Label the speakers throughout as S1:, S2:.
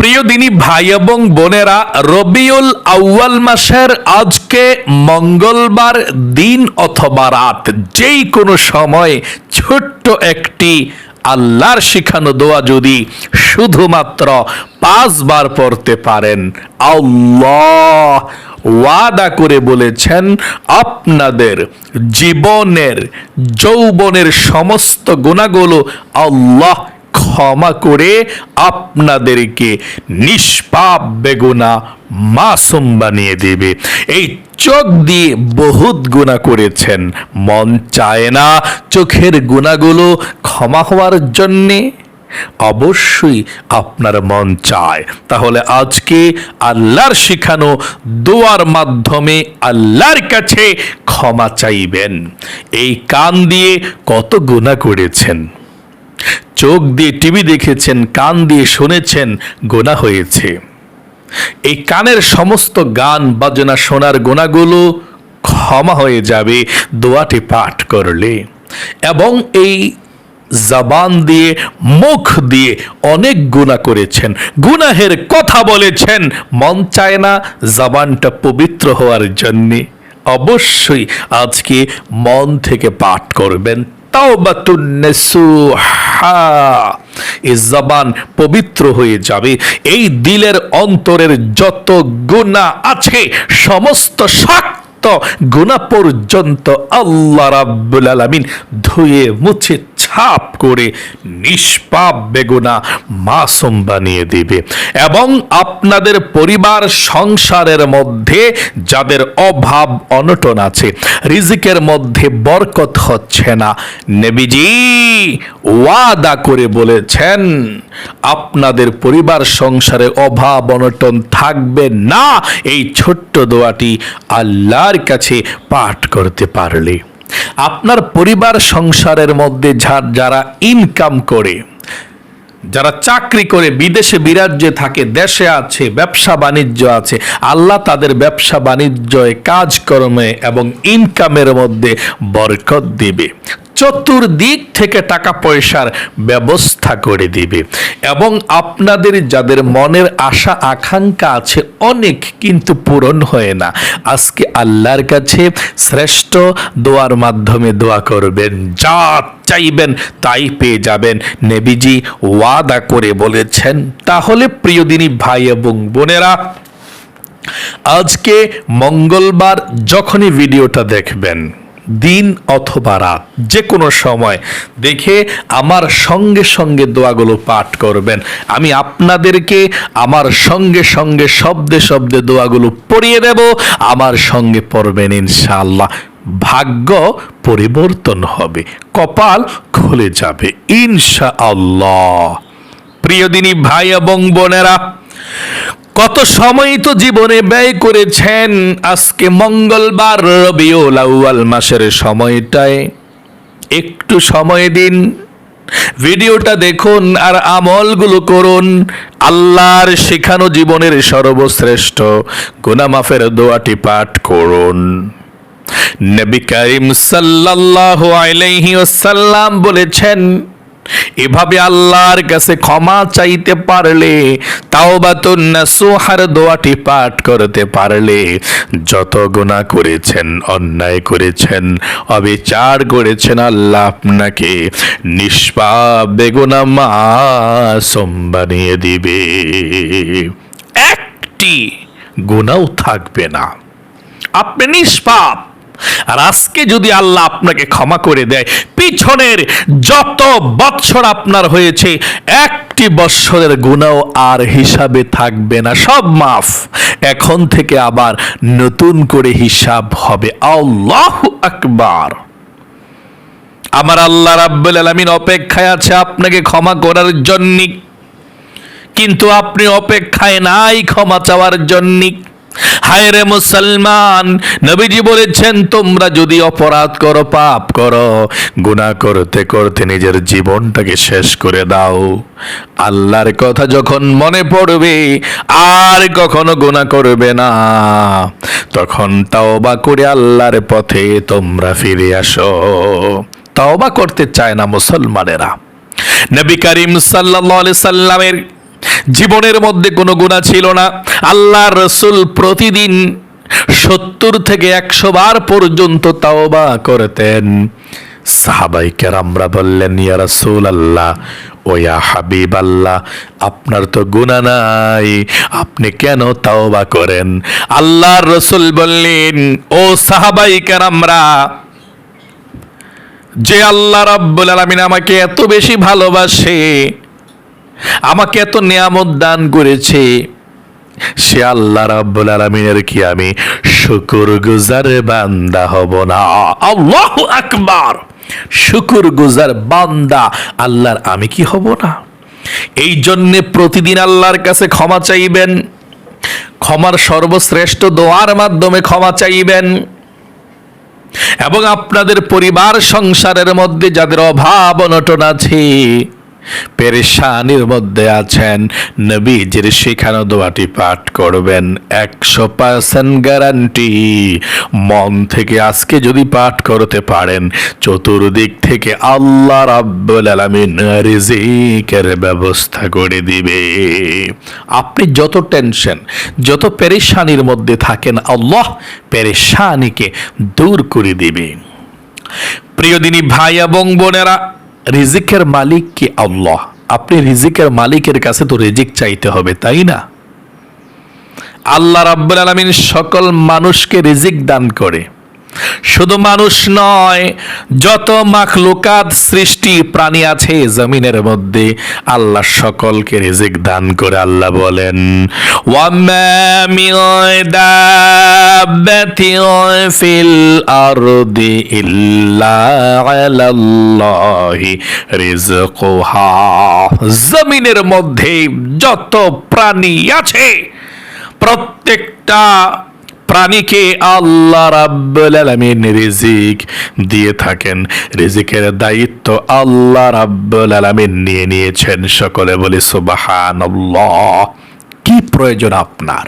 S1: প্রিয় দিনী ভাই এবং বোনেরা, রবিউল আউয়াল মাসের আজকে মঙ্গলবার দিন অথবা রাত যেই কোনো সময় ছোট্ট একটি আল্লাহর শিখানো দোয়া যদি শুধুমাত্র 5 বার পড়তে পারেন, আল্লাহ ওয়াদা করে বলেছেন আপনাদের জীবনের যৌবনের সমস্ত গুনাহগুলো আল্লাহ ক্ষমা করে আপনাদেরকে নিষ্পাপ বেগুনা মাসুম বানিয়ে দেবে। এই চোখ দিয়ে বহুত গুনাহ করেছেন, মন চায় না চোখের গুনাহগুলো ক্ষমা হওয়ার জন্যে? অবশ্যই আপনার মন চায়। তাহলে আজকে আল্লাহর শিখানো দোয়ার মাধ্যমে আল্লাহর কাছে ক্ষমা চাইবেন। এই কান দিয়ে কত গুনাহ করেছেন, চোখ দিয়ে টিভি দেখেছেন, কান দিয়ে শুনেছেন, গুনাহ হয়েছে। এই কানের সমস্ত গান বাজনা শোনার গুনাহগুলো ক্ষমা হয়ে যাবে দোয়াটি পাঠ করলে। এবং এই জবান দিয়ে মুখ দিয়ে অনেক গুনাহ করেছেন, গুনাহের কথা বলেছেন, মন চায় না জবানটা পবিত্র হওয়ার জন্যে। অবশ্যই আজকে মন থেকে পাঠ করবেন তাওবাতুন নাসুহা। এই জবান পবিত্র হয়ে যাবে। এই দিলের অন্তরের যত গুনাহ আছে সমস্ত শক্ত গুনাহ পর্যন্ত আল্লাহ রাব্বুল আলামিন ধুয়ে মুছে ছাপ করে নিষ্পাপ বেগুনাহ মাসুম বানিয়ে দিবে। এবং আপনাদের পরিবার সংসারের মধ্যে যাদের অভাব অনটন আছে, রিজিকের মধ্যে বরকত হচ্ছে না, নবীজি ওয়াদা করে বলেছেন আপনাদের পরিবার সংসারে অভাব অনটন থাকবে না এই ছোট্ট দোয়াটি আল্লাহর কাছে পাঠ করতে পারলে। আপনার পরিবার সংসারের মধ্যে যারা ইনকাম করে, যারা চাকরি করে, বিদেশে বিরাজ্যে থাকে, দেশে আছে, ব্যবসা বাণিজ্য আছে, আল্লাহ তাদের ব্যবসা বাণিজ্যে, কাজকর্মে এবং ইনকামের মধ্যে বরকত দিবে, চতুর্দিক থেকে টাকা পয়সার ব্যবস্থা করে দিবে। এবং আপনাদের যাদের মনের আশা আকাঙ্ক্ষা আছে অনেক, কিন্তু পূরণ হয় না, আজকে আল্লাহর কাছে শ্রেষ্ঠ দোয়ার মাধ্যমে দোয়া করবেন, যা চাইবেন তাই পেয়ে যাবেন, নবীজি ওয়াদা করে বলেছেন। তাহলে প্রিয় দিনী ভাই এবং বোনেরা, আজকে মঙ্গলবার যখনই ভিডিওটা দেখবেন, দিন অথবা রাত যে কোনো সময় দেখে আমার সঙ্গে সঙ্গে দোয়াগুলো পাঠ করবেন। আমি আপনাদেরকে আমার সঙ্গে সঙ্গে শব্দে শব্দে দোয়াগুলো পড়িয়ে দেব, আমার সঙ্গে পড়বেন, ইনশাআল্লাহ ভাগ্য পরিবর্তন হবে, কপাল খুলে যাবে ইনশাআল্লাহ। প্রিয় দিনী ভাই এবং বোনেরা, কত সময় তো জীবনে ব্যয় করেছেন, আজকে মঙ্গলবার রবিউল আউয়াল মাসের সময়টায় একটু সময় দিন, ভিডিওটা দেখুন আর আমলগুলো করুন। আল্লাহর শেখানো জীবনের সর্বশ্রেষ্ঠ গুনাহ মাফের দোয়াটি পাঠ করুন। নবী করিম সাল্লাল্লাহু আলাইহি ওয়াসাল্লাম বলেছেন, এভাবে আল্লাহর কাছে ক্ষমা চাইতে পারলে, তাওবাতুন নাসুহার দোয়াটি পাঠ করতে পারলে, যত গুনাহ করেছেন, অন্যায় করেছেন, অবিচার করেছেন, আল্লাহ আপনাকে নিষ্পাপ বেগুনাহ মাসুম বানিয়ে দিবে। একটি গুনাহও থাকবে না, আপনি নিষ্পাপ। আর আজকে যদি আল্লাহ আপনাকে ক্ষমা করে দেয়, পিছনের যত বৎসর আপনার হয়েছে একটি বৎসরের গুনাহ আর হিসাবে থাকবে না, সব মাফ। এখন থেকে আবার নতুন করে হিসাব হবে। আল্লাহু আকবার। আমার আল্লাহ রাব্বুল আলামিন অপেক্ষায় আছে আপনাকে ক্ষমা করার জন্য, কিন্তু আপনি অপেক্ষায় নাই ক্ষমা চাওয়ার জন্য। হায় রে মুসলমান, নবীজি বলেছেন তোমরা যদি অপরাধ করো, পাপ করো, গুনাহ করতে করতে নিজের জীবনটাকে শেষ করে দাও, আল্লাহর কথা যখন মনে পড়বে আর কখনো গুনাহ করবে না, তখন তাওবা করে আল্লাহর পথে তোমরা ফিরে আসো। তাওবা করতে চায় না মুসলমানেরা। নবী করিম সাল্লাল্লাহু আলাইহি সাল্লামের জীবনের মধ্যে কোনো গুনাহ ছিল না। আল্লাহর রাসূল প্রতিদিন 70 থেকে 100 বার পর্যন্ত তাওবা করতেন। সাহাবায়ে কেরামরা বললেন, ইয়া রাসূলুল্লাহ ও ইয়া হাবিবাল্লাহ, আপনার তো গুনাহ নাই, আপনি কেন তাওবা করেন? আল্লাহর রাসূল বললেন, ও সাহাবায়ে কেরামরা, যে আল্লাহ রাব্বুল আলামিন আমাকে এত বেশি ভালোবাসে, আমাকে এত নিয়ামত দান করেছে, সে আল্লাহ রাব্বুল আলামিনের কি আমি শুকরগুজার বান্দা হব না? আল্লাহু আকবার! শুকরগুজার বান্দা আল্লাহর আমি কি হব না? এই জন্যে প্রতিদিন আল্লাহর কাছে ক্ষমা চাইবেন, ক্ষমার সর্বশ্রেষ্ঠ দোয়ার মাধ্যমে ক্ষমা চাইবেন, এবং আপনাদের পরিবার সংসারের মধ্যে যাদের অভাব অনটন আছে, পেরেশানির মধ্যে আছেন, নবীজির শেখানো দোয়াটি পাঠ করবেন। 100% গ্যারান্টি, মন থেকে আজকে যদি পাঠ করতে পারেন, চতুর্দিক থেকে আল্লাহ রাব্বুল আলামিন রিজিকের ব্যবস্থা করে দিবে। আপনি যত টেনশন, যত পেরেশানির মধ্যে থাকেন, আল্লাহ পেরেশানিকে দূর করে দিবে। প্রিয় দিনী ভাই এবং বোনেরা, রিজিকের মালিক কি আল্লাহ। আপনি রিজিকের মালিকের কাছে তো রিজিক চাইতে হবে, তাই না? আল্লাহ রাব্বুল আলামিন সকল মানুষকে রিজিক দান করে। শুধু মানুষ নয়, যত মাখলুকাত সৃষ্টি প্রাণী আছে জমিনের মধ্যে, আল্লাহ সকলকে রিজিক দান করে। আল্লাহ বলেন, ওয়ামা মিন দাব্বাতিন ফিল আরদি ইল্লা আলাল্লাহি রিজকুহা। জমিনের মধ্যে যত প্রাণী আছে, প্রত্যেকটা প্রাণীকে আল্লাহ রাব্বুল আলামিন রিজিক দিয়ে থাকেন। রিজিকের দায়িত্ব আল্লাহ রাব্বুল আলামিন নিয়ে নিয়েছেন। সকলে বলি সুবহানাল্লাহ। কি প্রয়োজন আপনার?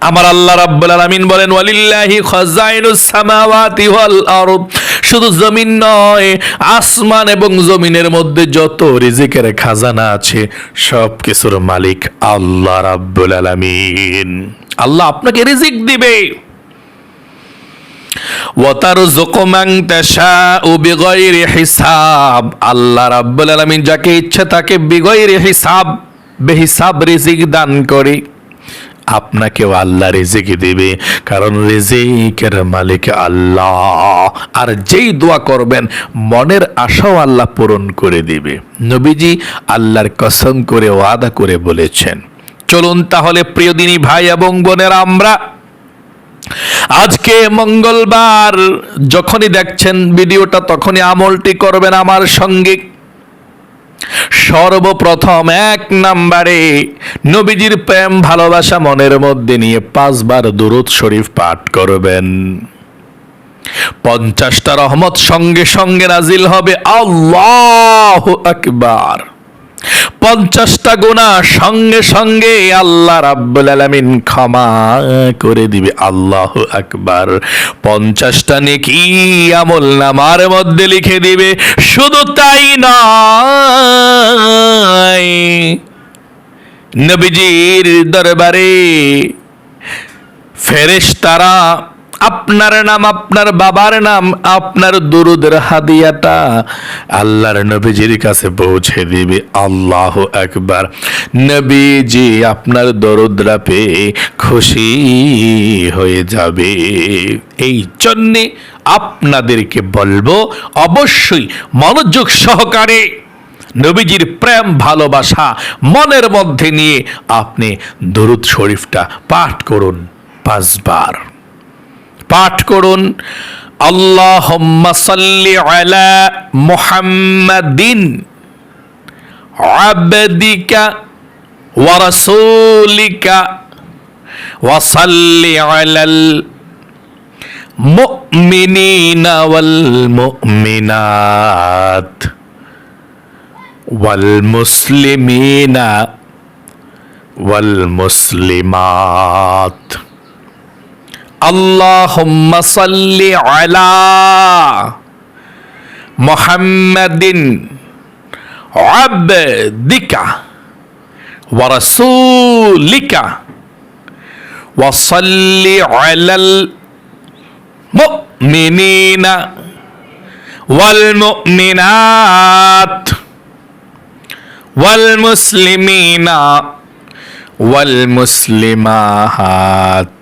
S1: আমার আল্লাহ রাব্বুল আলামিন বলেন, ওয়ালিল্লাহি খাযাইনুস সামাওয়াতি ওয়াল আরদ। শুধু জমিন নয়, আসমান এবং জমিনের মধ্যে যত রিজিকের খাজানা আছে, সব কিছুর মালিক আল্লাহ রাব্বুল আলামিন। আল্লাহ আপনাকে রিজিক দিবে। ওয়াতারযুকু মান তাশাউ বিগাইরি হিসাব। আল্লাহ রাব্বুল আলামিন যাকে ইচ্ছা তাকে বিগাইরি হিসাব, বেহিসাব রিজিক দান করে। আপনাকেও আল্লাহ রিজিক দিবে, কারণ রিজিকের মালিক আল্লাহ। আর যেই দোয়া করবেন, মনের আশাও আল্লাহ পূরণ করে দিবে। নবীজি আল্লাহর কসম করে ওয়াদা করে বলেছেন। চলুন তাহলে প্রিয় দিনী ভাই এবং বোনেরা, আমরা আজকে মঙ্গলবার, যখনই দেখছেন ভিডিওটা তখনই আমলটি করবেন আমার সঙ্গে। সর্বপ্রথম 1 নম্বরে নবীজির প্রেম ভালোবাসা মনের মধ্যে নিয়ে 5 বার দুরূদ শরীফ পাঠ করবেন। 50টা রহমত সঙ্গে সঙ্গে নাজিল হবে। আল্লাহু আকবার। 50টা গুনাহ সঙ্গে সঙ্গে আল্লাহ রাব্বুল আলামিন ক্ষমা করে দিবে। আল্লাহু আকবার। 50টা নেকি আমল নামার মধ্যে লিখে দিবে। শুধু তাই নয়, নবীজির দরবারে ফেরেশতারা আপনার নাম, আপনার বাবার নাম, আপনার দুরুদের হাদিয়াটা আল্লাহর নবীজির কাছে পৌঁছে দিবে। আল্লাহু আকবার। নবীজি আপনার দরুদরা পেয়ে খুশি হয়ে যাবে। এই জন্যে আপনাদেরকে বলবো, অবশ্যই মনোযোগ সহকারে নবীজির প্রেম ভালোবাসা মনের মধ্যে নিয়ে আপনি দরুদ শরীফটা পাঠ করুন। 5 বার পাঠ করুন। আল্লাহুম্মা সাল্লি আলা মুহাম্মাদিন আবদিকা ওয়া রাসূলিকা ওয়া সাল্লি আলাল মুমিনিনা ওয়াল মুমিনাত ওয়াল মুসলিমিনা ওয়াল মুসলিমাত। আল্লাহুম্মা সাল্লি আলা মুহাম্মাদিন আবদিকা ওয়া রাসূলিকা ওয়া সাল্লি আলাল মুমিনিনা ওয়াল মুমিনাত ওয়াল মুসলিমিনা ওয়াল মুসলিমাত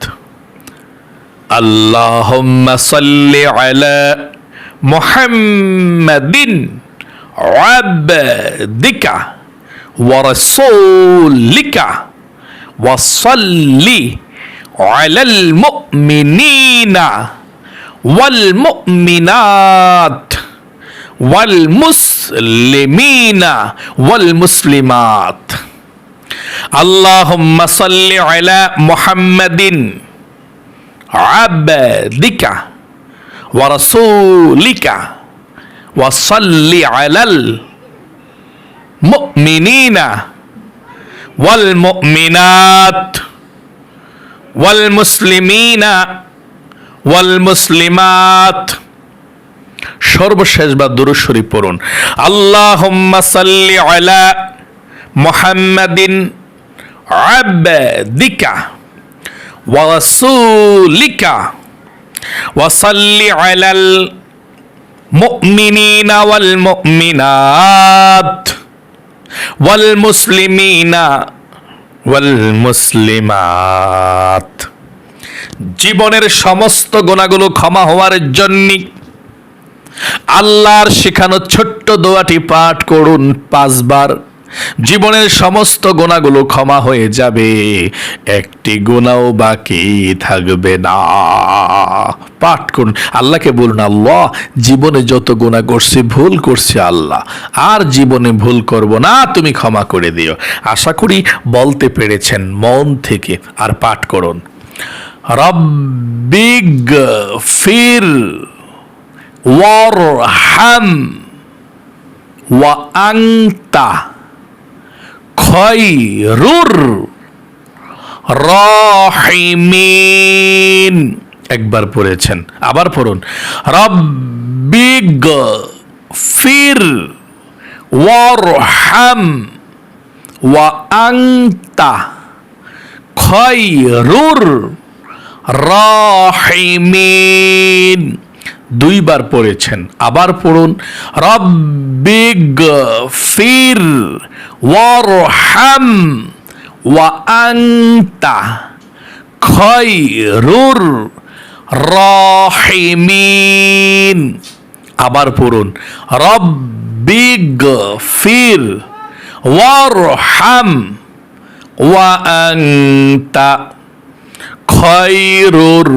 S1: আল্লাহুম্মা সাল্লি আলা মুহাম্মাদিন আবদিকা ওয়া রাসূলিকা ওয়া সাল্লি আলাল মুমিনিনা ওয়াল মুমিনাত ওয়াল মুসলিমিনা ওয়াল মুসলিমাত আল্লাহুম্মা সাল্লি আলা মুহাম্মাদিন আবদিকা ওয়া রাসূলিকা ওয়া সাল্লি আলাল মুমিনিনা ওয়াল মুমিনাত ওয়াল মুসলিমিনা ওয়াল মুসলিমাত। সর্বশেষবার দুরূদ শরীফ পড়ুন। আল্লাহুম্মা সাল্লি আলা মুহাম্মাদিন আবদিকা ওয়া রাসূলিকা ওয়া সাল্লি আলাল মুমিনিনা ওয়াল মুমিনাত ওয়াল মুসলিমিনা ওয়াল মুসলিমাত। জীবনের সমস্ত গুনাহগুলো ক্ষমা হওয়ার জন্য আল্লাহর শেখানো ছোট্ট দোয়াটি পাঠ করুন 5 বার। জীবনের সমস্ত গুনাহগুলো ক্ষমা হয়ে যাবে, একটি গুনাহও বাকি থাকবে না। পাঠ করুন, আল্লাহকে বলুন, আল্লাহ জীবনে যত গুনাহ করছি, ভুল করছি আল্লাহ, আর জীবনে ভুল করব না, তুমি ক্ষমা করে দিও। আশা করি বলতে পেরেছেন মন থেকে। আর পাঠ করুন, রব্বিগফির ওয়ারহাম ওয়া আনতা খায়রুর রাহিমিন। একবার পড়েছেন, আবার পড়ুন, রব্বিগফির ওয়ারহাম ওয়া আনতা খায়রুর রাহিমিন। 2 বার পড়েছেন, আবার পড়ুন, রব্বিগফির ওয়ারহাম ওয়া আনতা খায়রুর রাহিমিন। আবার পড়ুন, রব্বিগফির ওয়ারহাম ওয়া আনতা খায়রুর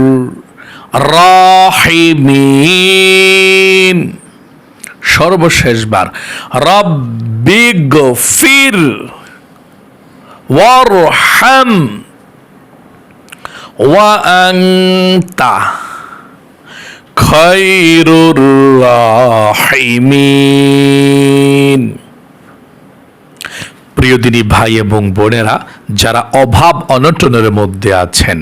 S1: রাহিমিন। সর্বশেষবার, রব্বিগফির ওয়ারহাম ওয়া আনতা খায়রুর রাহিমিন। প্রিয় দিনী ভাই এবং বোনেরা, যারা অভাব অনটনের মধ্যে আছেন,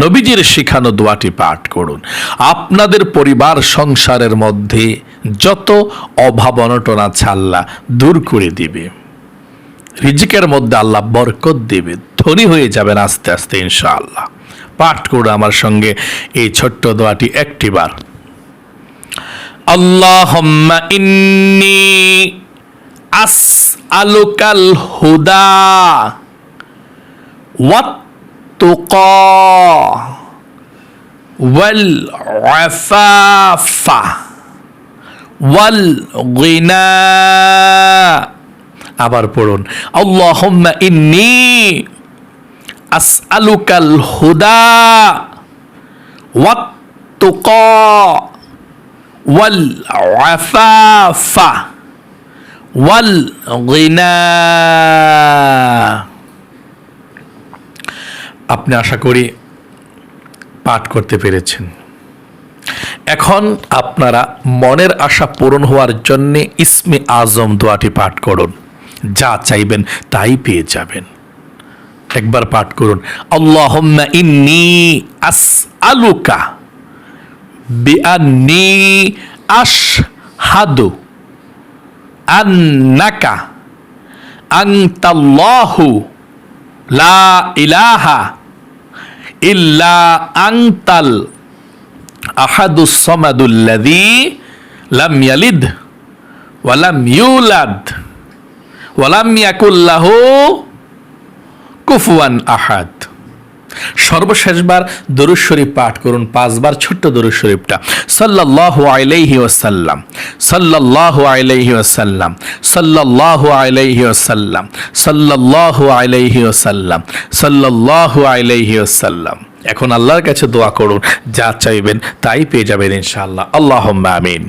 S1: নবীজির শিখানো দোয়াটি পাঠ করুন। আপনাদের পরিবার সংসারের মধ্যে যত অভাব অনটন আছে আল্লাহ দূর করে দিবে, রিজিকের মধ্যে আল্লাহ বরকত দিবে, ধনী হয়ে যাবেন আস্তে আস্তে ইনশাআল্লাহ। পাঠ করুন আমার সঙ্গে এই ছোট্ট দোয়াটি 1টি বার। আল্লাহুম্মা ইন্নী আসআলুকাল হুদা ওয়াত তুকা ওয়াল আফাফা ওয়াল গিনা। আবার পড়ুন, আল্লাহুম্মা ইন্নী আসআলুকাল হুদা ওয়াত তুকা ওয়াল আফাফা ওয়াল গিনা। আপনি আশা করি পাঠ করতে পেরেছেন। এখন আপনারা মনের আশা পূরণ হওয়ার জন্য ইসমে আজম দোয়াটি পাঠ করুন, যা চাইবেন তাই পেয়ে যাবেন। একবার পাঠ করুন, আল্লাহুম্মা ইন্নী আসআলুকা বিআন্নী আশহাদু আন্নাকা আনতাল্লাহু লা ইলাহা ইল্লা আনতাল আহাদুস সামাদুল্লাযী লাম ইয়ালিদ ওয়া লাম ইউলাদ ওয়া লাম ইয়াকুল লাহু কুফুয়ান আহাদ। সর্বশেষবার দরুদ শরীফ পাঠ করুন 5 বার, ছোট্ট দরুদ শরীফটা। সাল্লাল্লাহু আলাইহি ওয়াসাল্লাম, সাল্লাল্লাহু আলাইহি ওয়াসাল্লাম, সাল্লাল্লাহু আলাইহি ওয়াসাল্লাম, সাল্লাল্লাহু আলাইহি ওয়াসাল্লাম, সাল্লাল্লাহু আলাইহি ওয়াসাল্লাম। এখন আল্লাহর কাছে দোয়া করুন, যা চাইবেন তাই পেয়ে যাবেন ইনশাআল্লাহ। আল্লাহুম্মা আমিন।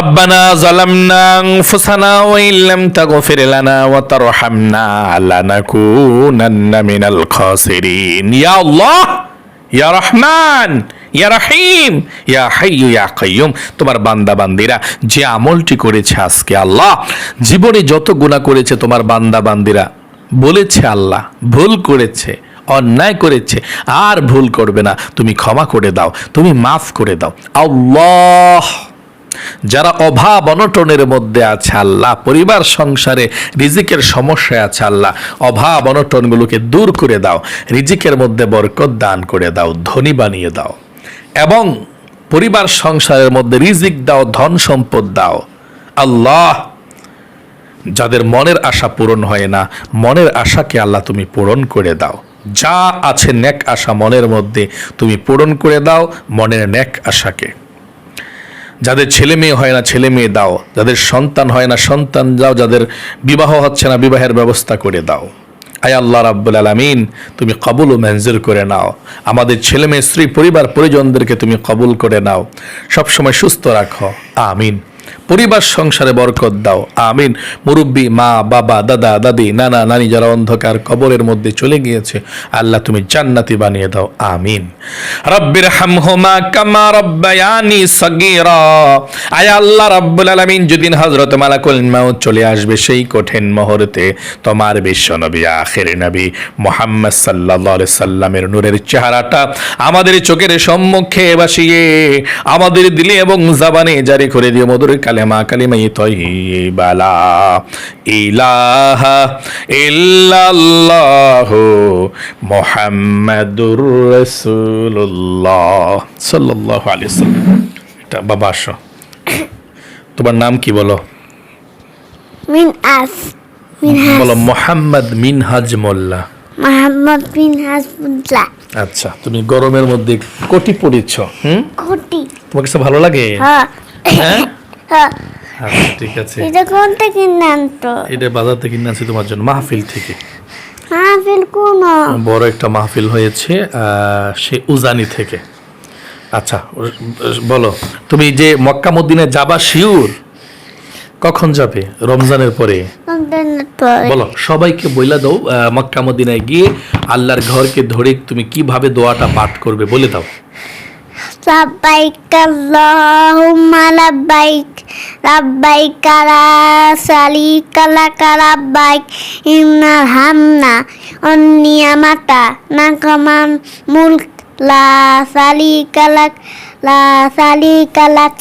S1: ربنا ظلمنا أنفسنا وإن لم تغفر لنا وترحمنا لنكونن من الخاسرين يا الله يا رحمن ইয়া রহিম ইয়া হাইয়্যু ইয়া কাইয়্যুম। তোমার বান্দা বান্দিরা যে আমলটি করেছে আজকে আল্লাহ, জীবনে যত গুনাহ করেছে তোমার বান্দা বান্দিরা বলেছে আল্লাহ ভুল করেছে, অন্যায় করেছে, আর ভুল করবে না, তুমি ক্ষমা করে দাও, তুমি মাফ করে দাও আল্লাহ। যারা অভাব অনটনের মধ্যে আছে আল্লাহ, পরিবার সংসারে রিজিকের সমস্যায় আছে আল্লাহ, অভাব অনটনগুলোকে দূর করে দাও, রিজিকের মধ্যে বরকত দান করে দাও, ধনী বানিয়ে দাও, এবং পরিবার সংসারের মধ্যে রিজিক দাও, ধন সম্পদ দাও আল্লাহ। যাদের মনের আশা পূরণ হয় না, মনের আশাকে আল্লাহ তুমি পূরণ করে দাও। যা আছে নেক আশা মনের মধ্যে তুমি পূরণ করে দাও, মনের নেক আশাকে। যাদের ছেলে মেয়ে হয় না ছেলে মেয়ে দাও, যাদের সন্তান হয় না সন্তান দাও, যাদের বিবাহ হচ্ছে না বিবাহের ব্যবস্থা করে দাও। আয় আল্লাহ রাব্বুল আলামিন, তুমি কবুল ও মঞ্জুর করে নাও। আমাদের ছেলে মেয়ে স্ত্রী পরিবার পরিজনদেরকে তুমি কবুল করে নাও, সবসময় সুস্থ রাখো, আমিন। পরিবার সংসারে বরকত দাও, আমিন। মুরব্বী মা বাবা দাদা দাদি নানা নানি যারা অন্ধকার কবরের মধ্যে চলে গিয়েছে আল্লাহ তুমি জান্নাতি বানিয়ে দাও, আমিন। রব্বির হামহুমা কামা রব্বায়ানি সগীরা। আয় আল্লাহ রাব্বুল আলামিন, যেদিন হযরত মালাকুল মাউত চলে আসবে সেই কঠিন মুহূর্তে তোমার বিশ্ব নবী আখির নবী মুহাম্মদ সাল্লাল্লাহু আলাইহি সাল্লামের নূরের চেহারাটা আমাদের চোখের সম্মুখে বসিয়ে আমাদের দিলে এবং জবানে জারি করে দিও মধুর কালেমা কালিমায়ে তাইয়্যিবা লা ইলাহা ইল্লাল্লাহু মুহাম্মাদুর রাসূলুল্লাহ সাল্লাল্লাহু আলাইহি সাল্লাম। এটা বাবা আসো, তোমার নাম কি বলো?
S2: মিনহাজ।
S1: বলো মুহাম্মদ মিনহাজ মোল্লা।
S2: মোহাম্মদ মিনহাজ মোল্লা।
S1: আচ্ছা, তুমি গরমের মধ্যে কোটি পড়েছ,
S2: কোটি
S1: তোমার কাছে ভালো লাগে?
S2: হ্যাঁ
S1: হ্যাঁ,
S2: হ্যাঁ।
S1: আচ্ছা ঠিক আছে।
S2: এটা কোন থেকে আনতো?
S1: এটা বাজার থেকে কিনেছি তোমার জন্য, মাহফিল থেকে।
S2: মাহফিল কোন?
S1: বড় একটা মাহফিল হয়েছে সে উজানি থেকে। আচ্ছা বলো, তুমি যে মক্কা মদিনায় যাবা শিওর? কখন যাবে? রমজানের পরে। বলো সবাইকে বইলা দাও, মক্কা মদিনায় গিয়ে আল্লাহর ঘরকে ধরে তুমি কিভাবে দোয়াটা পাঠ করবে বলে দাও।
S2: লাব্বাইক আল্লাহুম্মা লাব্বাইক, লাব্বাইক লা শারীকা লাক লাব্বাইক, ইন্নাল হামদা ওয়ান নি'মাতা লাকা ওয়াল মুলক লা শারীকা লাক, লা শারীকা লাক।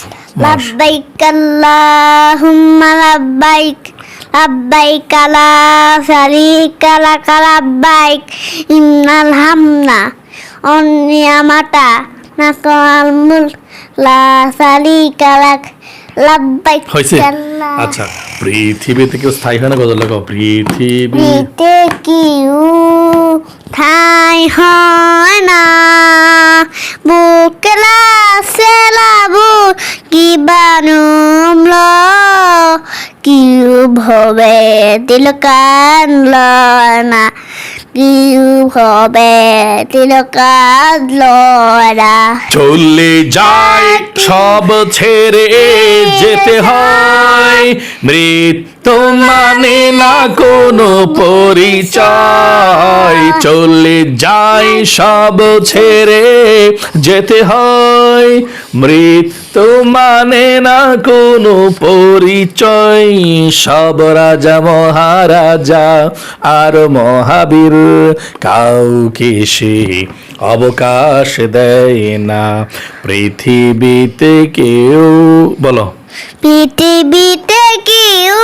S2: লাব্বাইক আল্লাহুম্মা লাব্বাইক, লাব্বাইক লা শারীকা লাক লাব্বাইক, ইন্নাল হামদা ওয়ান নি'মাতা লাকা ওয়াল মুলক লা শারীকা লাক। লাব্বাইক
S1: হয়েছে?
S2: আল্লাহ।
S1: আচ্ছা, পৃথিবীতে কেউ স্থায়ী হয় না, গজল লাগাও।
S2: পৃথিবীতে কেউ ঠাই হয় না, বুকলা সেলাবু কি বানুমল, কিউ ভবে দিল কানল না, কিউ ভবে দিল কানল না।
S1: চলে যায় সব ছেড়ে যেতে হয়, মৃত্যু মানে না কোনো পরিচয়। চলে যায় সব ছেড়ে যেতে হয়, মৃত্যু মানে না কোনো পরিচয়। সব রাজা মহারাজা আর মহাবীর কাউকে সে অবকাশ দেয় না। পৃথিবীতে কেউ, বলো,
S2: পৃথিবীতে কেউ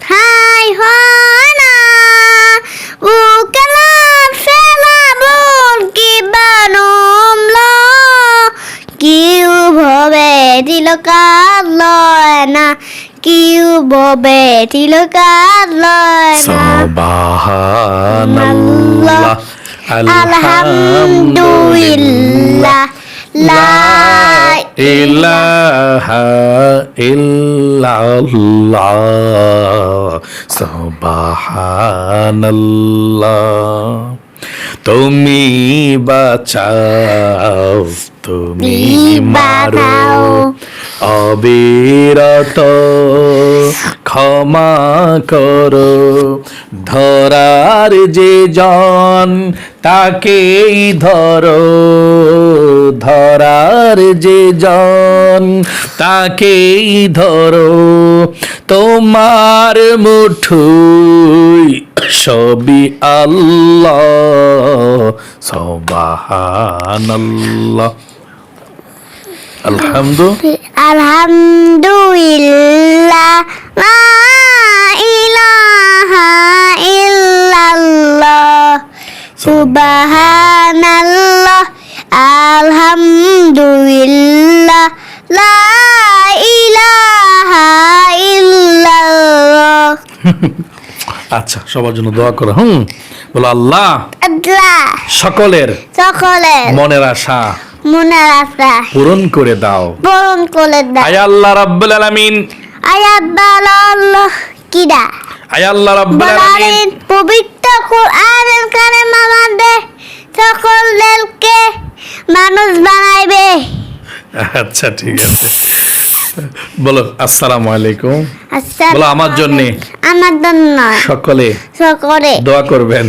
S2: ঠাই হয় না বুকেলার ফেলাবুল কিবা নমল কিউ ভবে তিলকার লয় না কিউ ভবে তিলকার লয় না
S1: সুবহানাল্লাহ
S2: আলহামদুলিল্লাহ লা
S1: ইলাহা ইল্লাল্লাহ সুবহানাল্লাহ তুমি বাঁচাও তুমি মারো অবিরত ক্ষমা করো ধরার যে জন তাকেই ধরো ধরার যে জন তাকেই ধরো তোমার মুঠোয় সবই আল্লাহ সুবহানাল্লাহ
S2: আলহামদুলিল্লাহ লা ইলাহা ইল্লাল্লাহ সুবহানাল্লাহ আলহামদুলিল্লাহ লা ইলাহা ইল্লাল্লাহ।
S1: আচ্ছা, সবার জন্য দোয়া করো। বলো আল্লাহ
S2: আল্লাহ
S1: সকলের মনের আশা পূরণ করে দাও। আয় আল্লাহ রাব্বুল আলামিন,
S2: আল্লাহ কিডা
S1: আয় আল্লাহ রাব্বুল আলামিন
S2: পবিত্র কোরআনের কারিম আমাদের সকলকে মানুষ বানাইবে।
S1: আচ্ছা ঠিক আছে, বলো আসসালামু আলাইকুম।
S2: বলো
S1: আমার জন্য সকলে দোয়া করবেন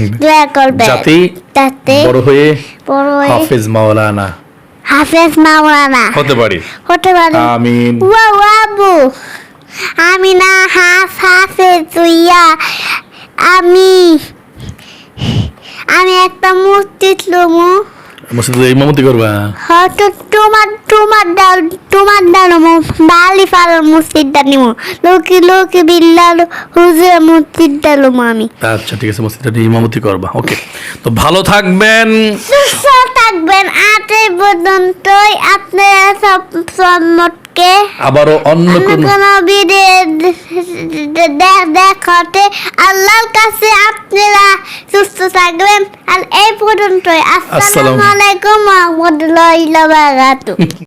S1: যাতে বড় হয়ে হাফেজ মাওলানা হতে পারি। আমিন।
S2: আবু আমি না হাফেজ তুইয়া আমি একটা মসজিদ লমু।
S1: মসজিদে ইমামতি করবা?
S2: হয়তো তোমার ডালমু বালি ফালার মসজিদটা নিমু লোকে বিল্লাল হুজুর মসজিদ ডালমু আমি।
S1: আচ্ছা ঠিক আছে, মসজিদে ইমামতি করবা। ওকে, তো ভালো থাকবেন,
S2: সুস্থ থাকবেন। আজ এই পর্যন্তই। আপনারা সব সম্মতকে
S1: আবারও অন্য কোন
S2: দেখাতে আল্লাহর কাছে আপনারা সুস্থ থাকবেন। আর এই পর্যন্তই। আসসালামু আলাইকুম ওয়া রাহমাতুল্লাহি ওয়া বারাকাতুহু।